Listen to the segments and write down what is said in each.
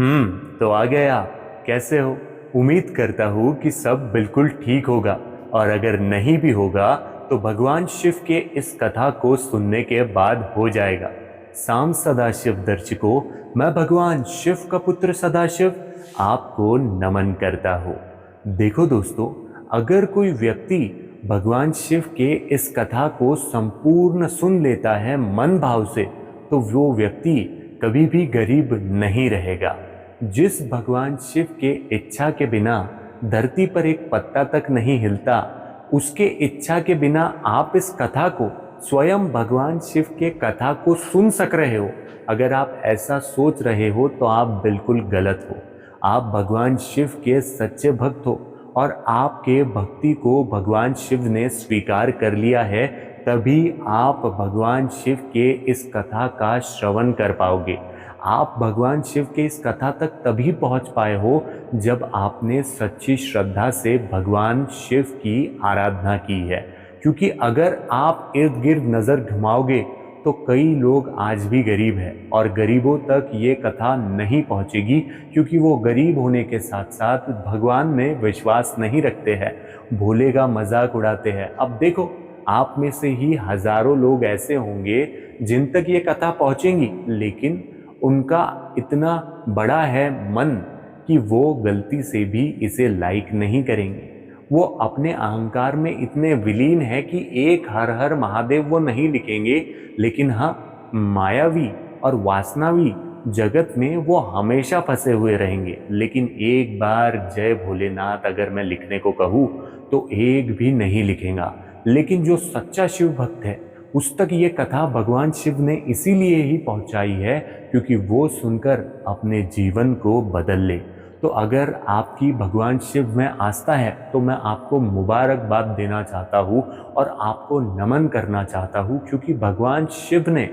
तो आ गए आप। कैसे हो? उम्मीद करता हूँ कि सब बिल्कुल ठीक होगा। और अगर नहीं भी होगा तो भगवान शिव के इस कथा को सुनने के बाद हो जाएगा। साम सदाशिव दर्शकों, मैं भगवान शिव का पुत्र सदाशिव आपको नमन करता हूँ। देखो दोस्तों, अगर कोई व्यक्ति भगवान शिव के इस कथा को संपूर्ण सुन लेता है मन भाव से, तो वो व्यक्ति कभी भी गरीब नहीं रहेगा। जिस भगवान शिव के इच्छा के बिना धरती पर एक पत्ता तक नहीं हिलता, उसके इच्छा के बिना आप इस कथा को, स्वयं भगवान शिव के कथा को सुन सक रहे हो। अगर आप ऐसा सोच रहे हो तो आप बिल्कुल गलत हो। आप भगवान शिव के सच्चे भक्त हो और आपके भक्ति को भगवान शिव ने स्वीकार कर लिया है। तभी आप भगवान शिव के इस कथा का श्रवण कर पाओगे। आप भगवान शिव के इस कथा तक तभी पहुंच पाए हो जब आपने सच्ची श्रद्धा से भगवान शिव की आराधना की है। क्योंकि अगर आप इर्द गिर्द नज़र घुमाओगे तो कई लोग आज भी गरीब हैं और गरीबों तक ये कथा नहीं पहुंचेगी, क्योंकि वो गरीब होने के साथ साथ भगवान में विश्वास नहीं रखते हैं, भोले का मजाक उड़ाते हैं। अब देखो, आप में से ही हजारों लोग ऐसे होंगे जिन तक ये कथा पहुंचेंगी, लेकिन उनका इतना बड़ा है मन कि वो गलती से भी इसे लाइक नहीं करेंगे। वो अपने अहंकार में इतने विलीन है कि एक हर हर महादेव वो नहीं लिखेंगे, लेकिन हाँ, मायावी और वासनावी जगत में वो हमेशा फंसे हुए रहेंगे। लेकिन एक बार जय भोलेनाथ अगर मैं लिखने को कहूँ तो एक भी नहीं लिखेगा। लेकिन जो सच्चा शिव भक्त है उस तक ये कथा भगवान शिव ने इसीलिए ही पहुंचाई है क्योंकि वो सुनकर अपने जीवन को बदल ले। तो अगर आपकी भगवान शिव में आस्था है तो मैं आपको मुबारकबाद देना चाहता हूँ और आपको नमन करना चाहता हूँ, क्योंकि भगवान शिव ने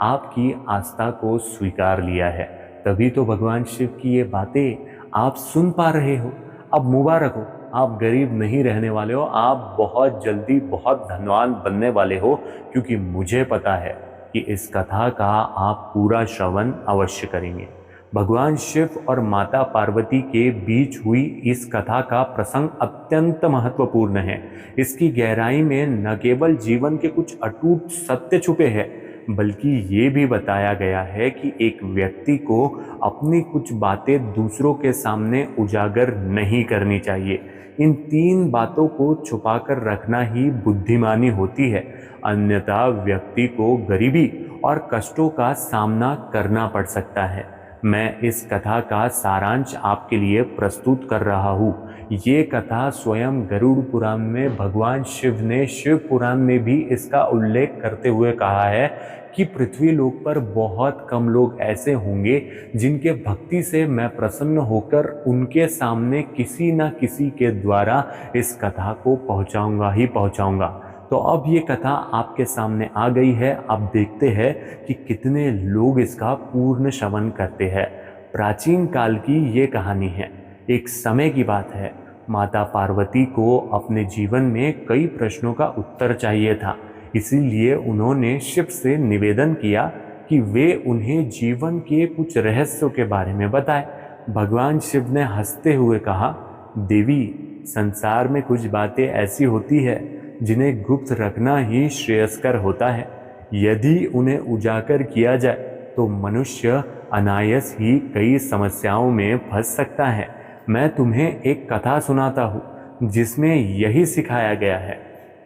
आपकी आस्था को स्वीकार लिया है। तभी तो भगवान शिव की ये बातें आप सुन पा रहे हो। अब मुबारक हो, आप गरीब नहीं रहने वाले हो, आप बहुत जल्दी बहुत धनवान बनने वाले हो, क्योंकि मुझे पता है कि इस कथा का आप पूरा श्रवण अवश्य करेंगे। भगवान शिव और माता पार्वती के बीच हुई इस कथा का प्रसंग अत्यंत महत्वपूर्ण है। इसकी गहराई में न केवल जीवन के कुछ अटूट सत्य छुपे हैं, बल्कि ये भी बताया गया है कि एक व्यक्ति को अपनी कुछ बातें दूसरों के सामने उजागर नहीं करनी चाहिए। इन तीन बातों को छुपाकर रखना ही बुद्धिमानी होती है, अन्यथा व्यक्ति को गरीबी और कष्टों का सामना करना पड़ सकता है। मैं इस कथा का सारांश आपके लिए प्रस्तुत कर रहा हूँ। ये कथा स्वयं गरुड़ पुराण में भगवान शिव ने शिव पुराण में भी इसका उल्लेख करते हुए कहा है कि पृथ्वी लोक पर बहुत कम लोग ऐसे होंगे जिनके भक्ति से मैं प्रसन्न होकर उनके सामने किसी न किसी के द्वारा इस कथा को पहुंचाऊंगा ही पहुंचाऊंगा। तो अब ये कथा आपके सामने आ गई है। अब देखते हैं कि कितने लोग इसका पूर्ण श्रवण करते हैं। प्राचीन काल की ये कहानी है। एक समय की बात है। माता पार्वती को अपने जीवन में कई प्रश्नों का उत्तर चाहिए था, इसीलिए उन्होंने शिव से निवेदन किया कि वे उन्हें जीवन के कुछ रहस्यों के बारे में बताएं। भगवान शिव ने हंसते हुए कहा, देवी, संसार में कुछ बातें ऐसी होती है जिन्हें गुप्त रखना ही श्रेयस्कर होता है। यदि उन्हें उजागर किया जाए तो मनुष्य अनायास ही कई समस्याओं में फंस सकता है। मैं तुम्हें एक कथा सुनाता हूँ जिसमें यही सिखाया गया है।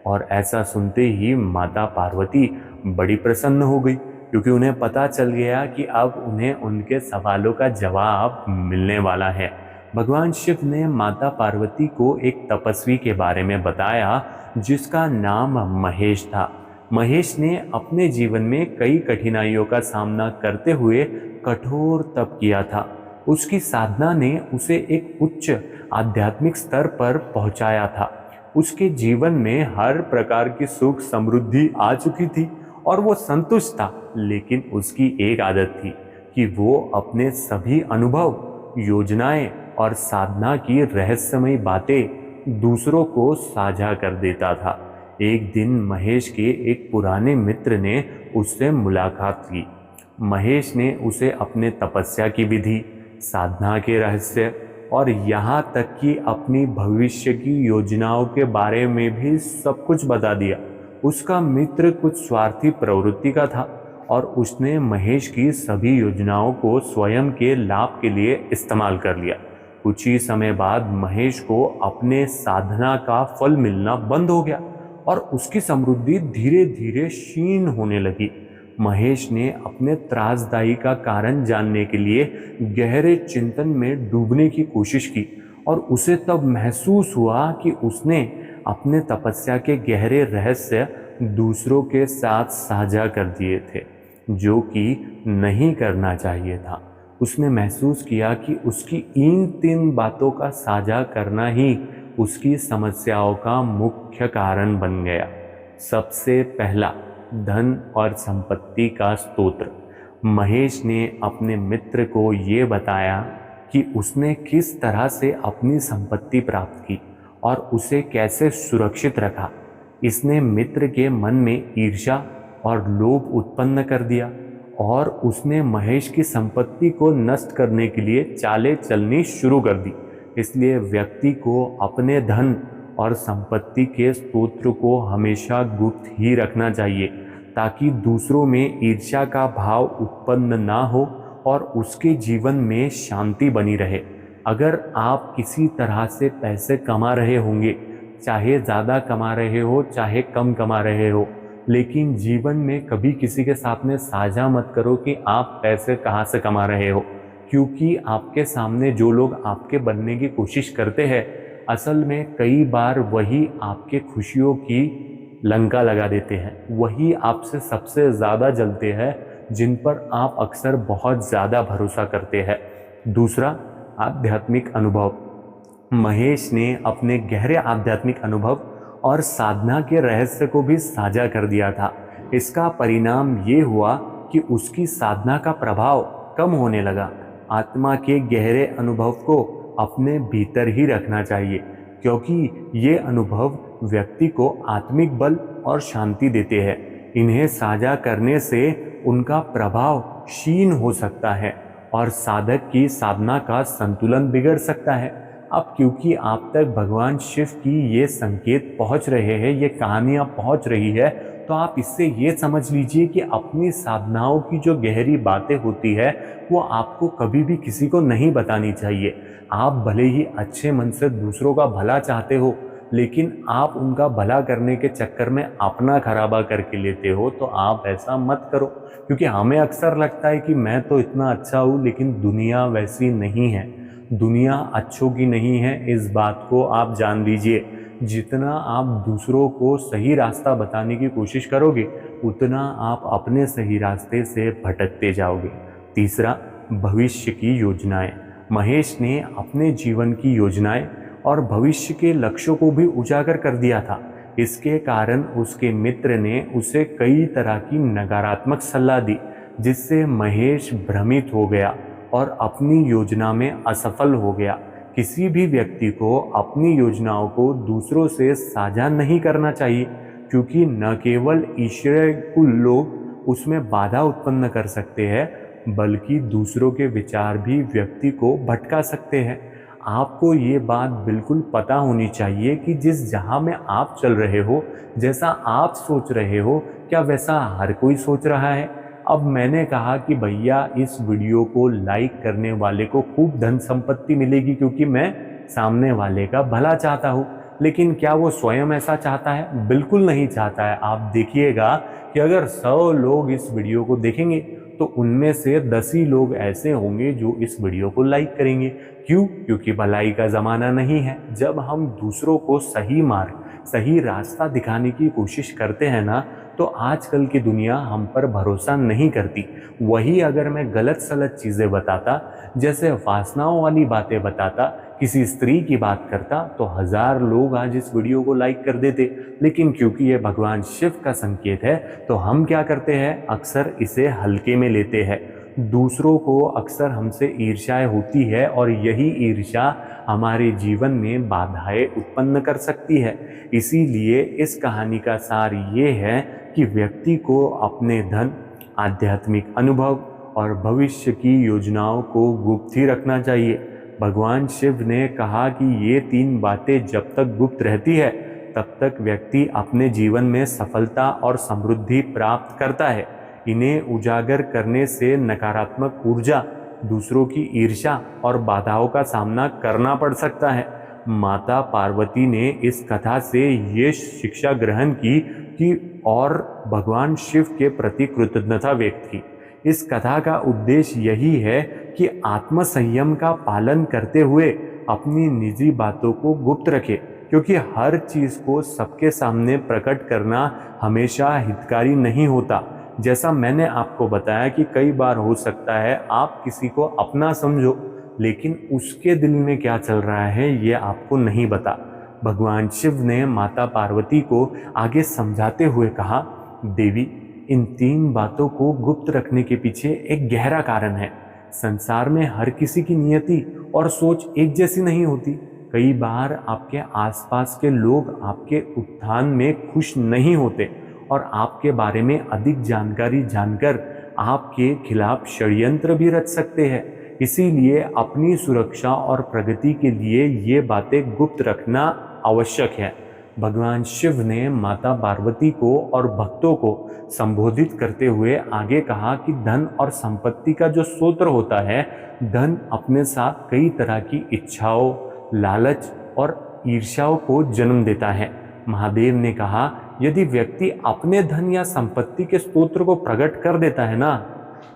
और ऐसा सुनते ही माता पार्वती बड़ी प्रसन्न हो गई, क्योंकि उन्हें पता चल गया कि अब उन्हें उनके सवालों का जवाब मिलने वाला है। भगवान शिव ने माता पार्वती को एक तपस्वी के बारे में बताया जिसका नाम महेश था। महेश ने अपने जीवन में कई कठिनाइयों का सामना करते हुए कठोर तप किया था। उसकी साधना ने उसे एक उच्च आध्यात्मिक स्तर पर पहुंचाया था। उसके जीवन में हर प्रकार की सुख समृद्धि आ चुकी थी और वो संतुष्ट था। लेकिन उसकी एक आदत थी कि वो अपने सभी अनुभव, योजनाएं और साधना की रहस्यमयी बातें दूसरों को साझा कर देता था। एक दिन महेश के एक पुराने मित्र ने उससे मुलाकात की। महेश ने उसे अपने तपस्या की विधि, साधना के रहस्य और यहाँ तक कि अपनी भविष्य की योजनाओं के बारे में भी सब कुछ बता दिया। उसका मित्र कुछ स्वार्थी प्रवृत्ति का था और उसने महेश की सभी योजनाओं को स्वयं के लाभ के लिए इस्तेमाल कर लिया। कुछ ही समय बाद महेश को अपने साधना का फल मिलना बंद हो गया और उसकी समृद्धि धीरे धीरे क्षीण होने लगी। महेश ने अपने त्रासदायी का कारण जानने के लिए गहरे चिंतन में डूबने की कोशिश की और उसे तब महसूस हुआ कि उसने अपने तपस्या के गहरे रहस्य दूसरों के साथ साझा कर दिए थे, जो कि नहीं करना चाहिए था। उसने महसूस किया कि उसकी इन 3 बातों का साझा करना ही उसकी समस्याओं का मुख्य कारण बन गया। सबसे पहला, धन और संपत्ति का स्तोत्र। महेश ने अपने मित्र को ये बताया कि उसने किस तरह से अपनी संपत्ति प्राप्त की और उसे कैसे सुरक्षित रखा। इसने मित्र के मन में ईर्ष्या और लोभ उत्पन्न कर दिया और उसने महेश की संपत्ति को नष्ट करने के लिए चालें चलनी शुरू कर दी। इसलिए व्यक्ति को अपने धन और संपत्ति के स्तोत्र को हमेशा गुप्त ही रखना चाहिए ताकि दूसरों में ईर्ष्या का भाव उत्पन्न ना हो और उसके जीवन में शांति बनी रहे। अगर आप किसी तरह से पैसे कमा रहे होंगे, चाहे ज़्यादा कमा रहे हो चाहे कम कमा रहे हो, लेकिन जीवन में कभी किसी के साथ में साझा मत करो कि आप पैसे कहाँ से कमा रहे हो, क्योंकि आपके सामने जो लोग आपके बनने की कोशिश करते हैं, असल में कई बार वही आपके खुशियों की लंका लगा देते हैं। वही आपसे सबसे ज़्यादा जलते हैं जिन पर आप अक्सर बहुत ज़्यादा भरोसा करते हैं। दूसरा, आध्यात्मिक अनुभव। महेश ने अपने गहरे आध्यात्मिक अनुभव और साधना के रहस्य को भी साझा कर दिया था। इसका परिणाम ये हुआ कि उसकी साधना का प्रभाव कम होने लगा। आत्मा के गहरे अनुभव को अपने भीतर ही रखना चाहिए, क्योंकि ये अनुभव व्यक्ति को आत्मिक बल और शांति देते हैं। इन्हें साझा करने से उनका प्रभाव क्षीण हो सकता है और साधक की साधना का संतुलन बिगड़ सकता है। अब क्योंकि आप तक भगवान शिव की ये संकेत पहुंच रहे हैं, ये कहानियाँ पहुंच रही है, तो आप इससे ये समझ लीजिए कि अपनी साधनाओं की जो गहरी बातें होती है वो आपको कभी भी किसी को नहीं बतानी चाहिए। आप भले ही अच्छे मन से दूसरों का भला चाहते हो, लेकिन आप उनका भला करने के चक्कर में अपना खराबा करके लेते हो, तो आप ऐसा मत करो। क्योंकि हमें अक्सर लगता है कि मैं तो इतना अच्छा हूँ, लेकिन दुनिया वैसी नहीं है। दुनिया अच्छों की नहीं है, इस बात को आप जान लीजिए। जितना आप दूसरों को सही रास्ता बताने की कोशिश करोगे, उतना आप अपने सही रास्ते से भटकते जाओगे। तीसरा, भविष्य की योजनाएं। महेश ने अपने जीवन की योजनाएं और भविष्य के लक्ष्यों को भी उजागर कर दिया था। इसके कारण उसके मित्र ने उसे कई तरह की नकारात्मक सलाह दी, जिससे महेश भ्रमित हो गया और अपनी योजना में असफल हो गया। किसी भी व्यक्ति को अपनी योजनाओं को दूसरों से साझा नहीं करना चाहिए, क्योंकि न केवल ईश्वरीय कुल लोग उसमें बाधा उत्पन्न कर सकते हैं, बल्कि दूसरों के विचार भी व्यक्ति को भटका सकते हैं। आपको ये बात बिल्कुल पता होनी चाहिए कि जिस जहाँ में आप चल रहे हो, जैसा आप सोच रहे हो, क्या वैसा हर कोई सोच रहा है? अब मैंने कहा कि भैया इस वीडियो को लाइक करने वाले को खूब धन संपत्ति मिलेगी क्योंकि मैं सामने वाले का भला चाहता हूँ, लेकिन क्या वो स्वयं ऐसा चाहता है? बिल्कुल नहीं चाहता है। आप देखिएगा कि अगर 100 लोग इस वीडियो को देखेंगे तो उनमें से 10 ही लोग ऐसे होंगे जो इस वीडियो को लाइक करेंगे। क्यों? क्योंकि भलाई का ज़माना नहीं है। जब हम दूसरों को सही मार्ग, सही रास्ता दिखाने की कोशिश करते हैं ना, तो आजकल की दुनिया हम पर भरोसा नहीं करती। वही अगर मैं गलत सलत चीज़ें बताता, जैसे वासनाओं वाली बातें बताता, किसी स्त्री की बात करता, तो 1000 लोग आज इस वीडियो को लाइक कर देते। लेकिन क्योंकि ये भगवान शिव का संकेत है, तो हम क्या करते हैं? अक्सर इसे हल्के में लेते हैं। दूसरों को अक्सर हमसे ईर्ष्याएं होती है और यही ईर्ष्या हमारे जीवन में बाधाएं उत्पन्न कर सकती है। इसीलिए इस कहानी का सार ये है कि व्यक्ति को अपने धन, आध्यात्मिक अनुभव और भविष्य की योजनाओं को गुप्त ही रखना चाहिए। भगवान शिव ने कहा कि ये 3 बातें जब तक गुप्त रहती है तब तक व्यक्ति अपने जीवन में सफलता और समृद्धि प्राप्त करता है। इन्हें उजागर करने से नकारात्मक ऊर्जा, दूसरों की ईर्ष्या और बाधाओं का सामना करना पड़ सकता है। माता पार्वती ने इस कथा से ये शिक्षा ग्रहण की कि और भगवान शिव के प्रति कृतज्ञता व्यक्त की। इस कथा का उद्देश्य यही है कि आत्म संयम का पालन करते हुए अपनी निजी बातों को गुप्त रखे, क्योंकि हर चीज़ को सबके सामने प्रकट करना हमेशा हितकारी नहीं होता। जैसा मैंने आपको बताया कि कई बार हो सकता है आप किसी को अपना समझो, लेकिन उसके दिल में क्या चल रहा है ये आपको नहीं पता। भगवान शिव ने माता पार्वती को आगे समझाते हुए कहा, देवी, इन 3 बातों को गुप्त रखने के पीछे एक गहरा कारण है। संसार में हर किसी की नियति और सोच एक जैसी नहीं होती। कई बार आपके आसपास के लोग आपके उत्थान में खुश नहीं होते और आपके बारे में अधिक जानकारी जानकर आपके खिलाफ षड्यंत्र भी रच सकते हैं। इसीलिए अपनी सुरक्षा और प्रगति के लिए ये बातें गुप्त रखना आवश्यक है। भगवान शिव ने माता पार्वती को और भक्तों को संबोधित करते हुए आगे कहा कि धन और संपत्ति का जो स्रोत होता है, धन अपने साथ कई तरह की इच्छाओं, लालच और ईर्ष्याओं को जन्म देता है। महादेव ने कहा, यदि व्यक्ति अपने धन या संपत्ति के स्रोत को प्रकट कर देता है ना,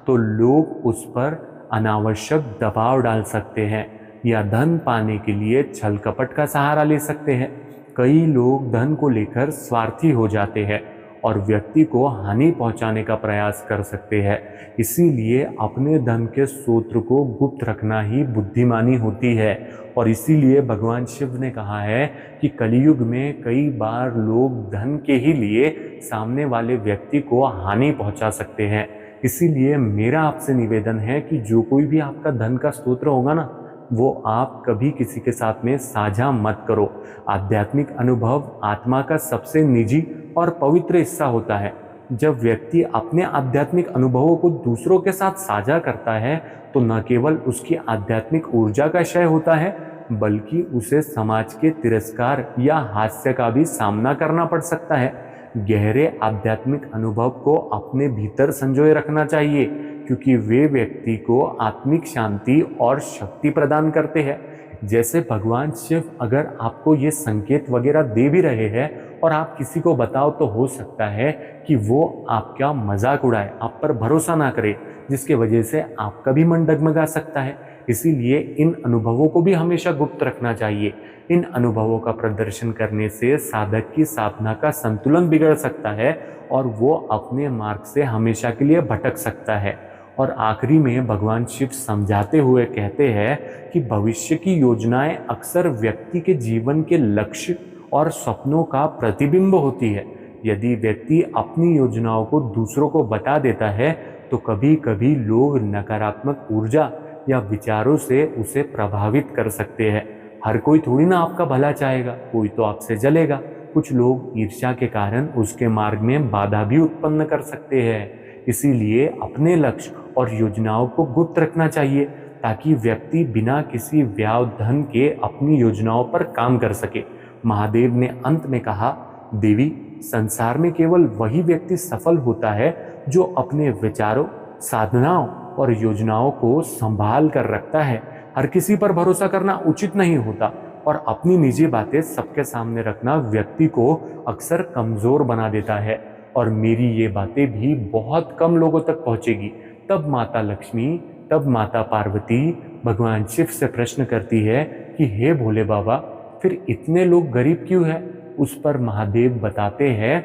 तो लोग उस पर अनावश्यक दबाव डाल सकते हैं या धन पाने के लिए छल कपट का सहारा ले सकते हैं। कई लोग धन को लेकर स्वार्थी हो जाते हैं और व्यक्ति को हानि पहुंचाने का प्रयास कर सकते हैं। इसीलिए अपने धन के स्रोत को गुप्त रखना ही बुद्धिमानी होती है। और इसीलिए भगवान शिव ने कहा है कि कलयुग में कई बार लोग धन के ही लिए सामने वाले व्यक्ति को हानि पहुंचा सकते हैं। इसीलिए मेरा आपसे निवेदन है कि जो कोई भी आपका धन का स्रोत होगा ना, वो आप कभी किसी के साथ में साझा मत करो। आध्यात्मिक अनुभव आत्मा का सबसे निजी और पवित्र हिस्सा होता है। जब व्यक्ति अपने आध्यात्मिक अनुभवों को दूसरों के साथ साझा करता है तो न केवल उसकी आध्यात्मिक ऊर्जा का क्षय होता है, बल्कि उसे समाज के तिरस्कार या हास्य का भी सामना करना पड़ सकता है। गहरे आध्यात्मिक अनुभव को अपने भीतर संजोए रखना चाहिए, क्योंकि वे व्यक्ति को आत्मिक शांति और शक्ति प्रदान करते हैं। जैसे भगवान शिव अगर आपको ये संकेत वगैरह दे भी रहे हैं और आप किसी को बताओ, तो हो सकता है कि वो आपका मजाक उड़ाए, आप पर भरोसा ना करे, जिसके वजह से आपका भी मन डगमगा सकता है। इसीलिए इन अनुभवों को भी हमेशा गुप्त रखना चाहिए। इन अनुभवों का प्रदर्शन करने से साधक की साधना का संतुलन बिगड़ सकता है और वो अपने मार्ग से हमेशा के लिए भटक सकता है। और आखिरी में भगवान शिव समझाते हुए कहते हैं कि भविष्य की योजनाएं अक्सर व्यक्ति के जीवन के लक्ष्य और सपनों का प्रतिबिंब होती है। यदि व्यक्ति अपनी योजनाओं को दूसरों को बता देता है तो कभी कभी लोग नकारात्मक ऊर्जा या विचारों से उसे प्रभावित कर सकते हैं। हर कोई थोड़ी ना आपका भला चाहेगा, कोई तो आपसे जलेगा। कुछ लोग ईर्ष्या के कारण उसके मार्ग में बाधा भी उत्पन्न कर सकते हैं। इसीलिए अपने लक्ष्य और योजनाओं को गुप्त रखना चाहिए, ताकि व्यक्ति बिना किसी व्यवधान के अपनी योजनाओं पर काम कर सके। महादेव ने अंत में कहा, देवी, संसार में केवल वही व्यक्ति सफल होता है जो अपने विचारों, साधनाओं और योजनाओं को संभाल कर रखता है। हर किसी पर भरोसा करना उचित नहीं होता और अपनी निजी बातें सबके सामने रखना व्यक्ति को अक्सर कमजोर बना देता है। और मेरी ये बातें भी बहुत कम लोगों तक पहुंचेगी। तब माता लक्ष्मी, तब माता पार्वती भगवान शिव से प्रश्न करती है कि हे भोले बाबा, फिर इतने लोग गरीब क्यों हैं? उस पर महादेव बताते हैं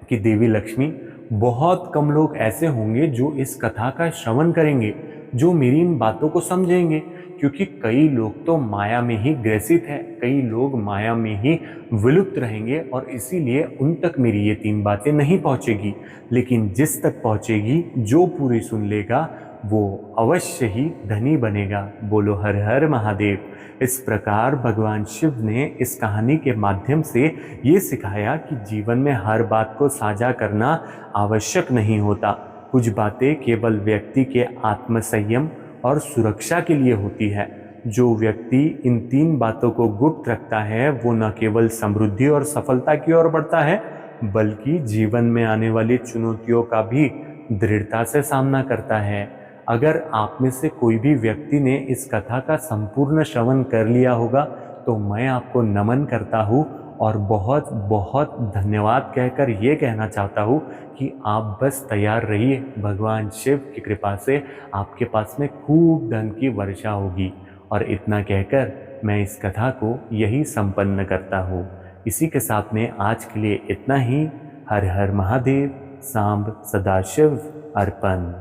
कि देवी लक्ष्मी, बहुत कम लोग ऐसे होंगे जो इस कथा का श्रवण करेंगे, जो मेरी इन बातों को समझेंगे, क्योंकि कई लोग तो माया में ही ग्रसित हैं, कई लोग माया में ही विलुप्त रहेंगे और इसीलिए उन तक मेरी ये 3 बातें नहीं पहुंचेगी। लेकिन जिस तक पहुंचेगी, जो पूरी सुन लेगा, वो अवश्य ही धनी बनेगा। बोलो हर हर महादेव। इस प्रकार भगवान शिव ने इस कहानी के माध्यम से ये सिखाया कि जीवन में हर बात को साझा करना आवश्यक नहीं होता। कुछ बातें केवल व्यक्ति के आत्मसंयम और सुरक्षा के लिए होती है। जो व्यक्ति इन 3 बातों को गुप्त रखता है वो न केवल समृद्धि और सफलता की ओर बढ़ता है, बल्कि जीवन में आने वाली चुनौतियों का भी दृढ़ता से सामना करता है। अगर आप में से कोई भी व्यक्ति ने इस कथा का संपूर्ण श्रवण कर लिया होगा तो मैं आपको नमन करता हूँ और बहुत बहुत धन्यवाद कहकर ये कहना चाहता हूँ कि आप बस तैयार रहिए, भगवान शिव की कृपा से आपके पास में खूब धन की वर्षा होगी। और इतना कहकर मैं इस कथा को यही संपन्न करता हूँ। इसी के साथ में आज के लिए इतना ही। हर हर महादेव, सांब सदाशिव अर्पण।